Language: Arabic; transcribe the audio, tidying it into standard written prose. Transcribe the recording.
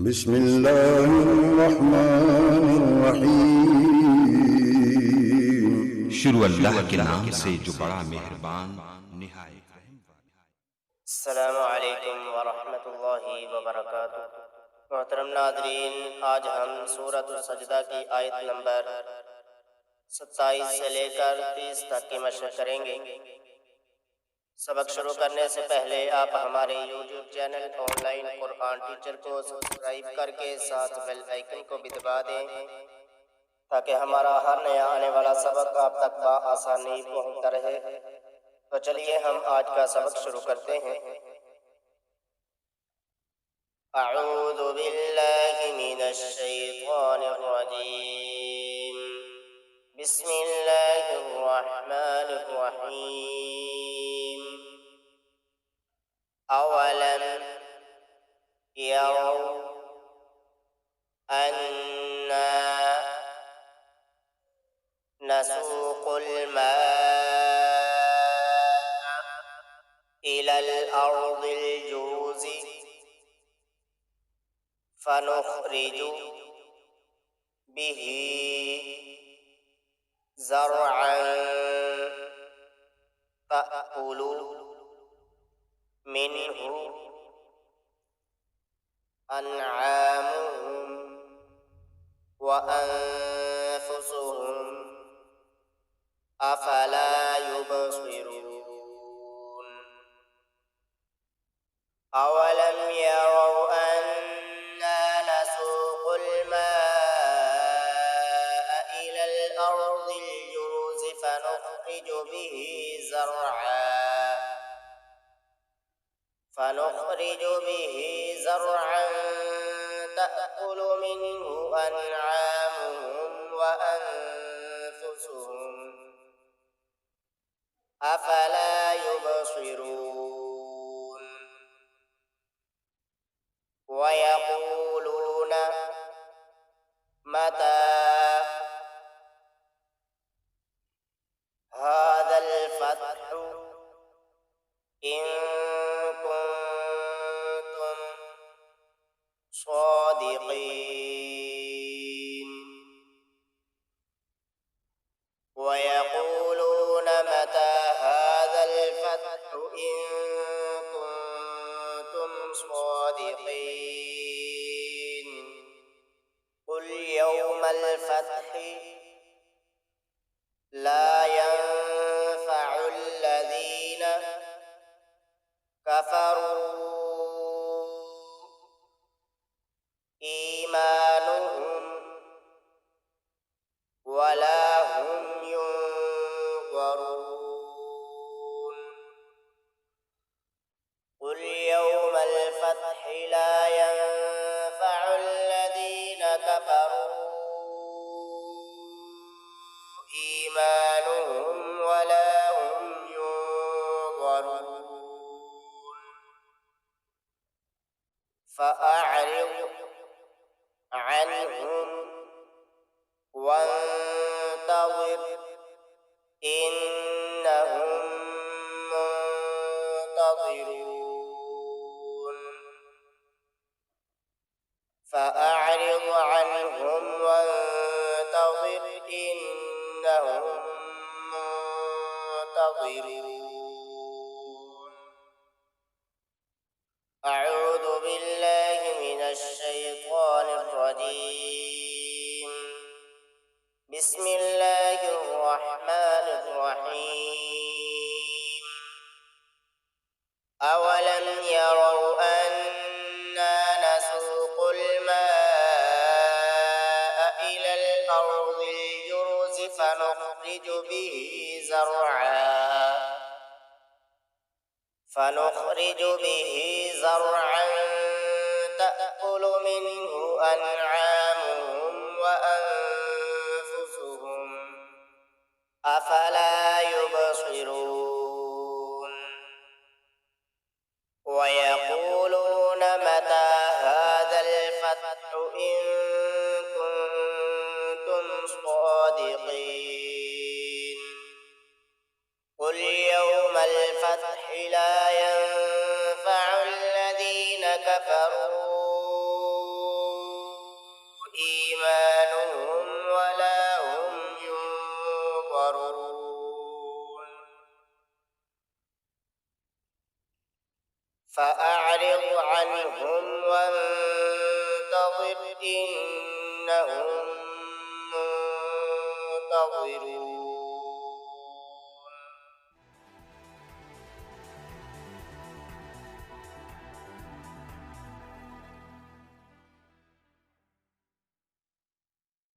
بسم الله الرحمن الرحیم۔ شروع اللہ کے نام سے جو بڑا مہربان نہایت رحم والا۔ السلام علیکم ورحمۃ اللہ وبرکاتہ۔ محترم ناظرین، آج ہم سورۃ السجدہ کی آیت نمبر 27 سے لے کر 30 تک کی مشق کریں گے۔ سبق شروع کرنے سے پہلے آپ ہمارے یوٹیوب چینل آن لائن قرآن ٹیچر کو سبسکرائب کر کے ساتھ بیل آئیکن کو بھی دبا دیں تاکہ ہمارا ہر نیا آنے والا سبق آپ تک بآسانی پہنچتا رہے۔ تو چلیے ہم آج کا سبق شروع کرتے ہیں۔ اعوذ باللہ من الشیطان الرجیم، بسم اللہ الرحمن الرحیم۔ اولم یروا انا نسوق الماء إلى الأرض الجرز فنخرج به زرعا تأكل منه أنعامهم وأنفسهم أفلا يبصرون۔ أولم يروا أنا نسوق الماء إلى الأرض الجرز فنخرج به زرعا تأكل منه أنعامهم وأنفسهم أفلا يبصرون۔ ويقولون متى هذا الفتح إن كنتم صادقين۔ ويقولون متى هذا الفتح إن كنتم صادقين۔ قل يوم الفتح لا ينفع الذين كفروا إيمانهم ولا هم ينظرون۔ قل يوم الفتح لا ينفع الذين كفروا إيمانهم ولا هم ينظرون۔ فأعرض عنهم وانتظر إنهم منتظرون۔ فأعرض عنهم وانتظر إنهم منتظرون۔ أعوذ بالله من الشيطان الرجيم، بسم الله الرحمن الرحيم۔ أولم يروا أنا نسوق الماء إلى الأرض الجرز فنخرج به زرعا تأكل منه أنعامهم وأنفسهم أفلا يبصرون۔ ويقولون متى هذا الفتح إن كنتم صادقين۔ قل يوم الفتح لا ينفع الذين كفروا فأعرض عنهم وانتظر إنهم منتظرون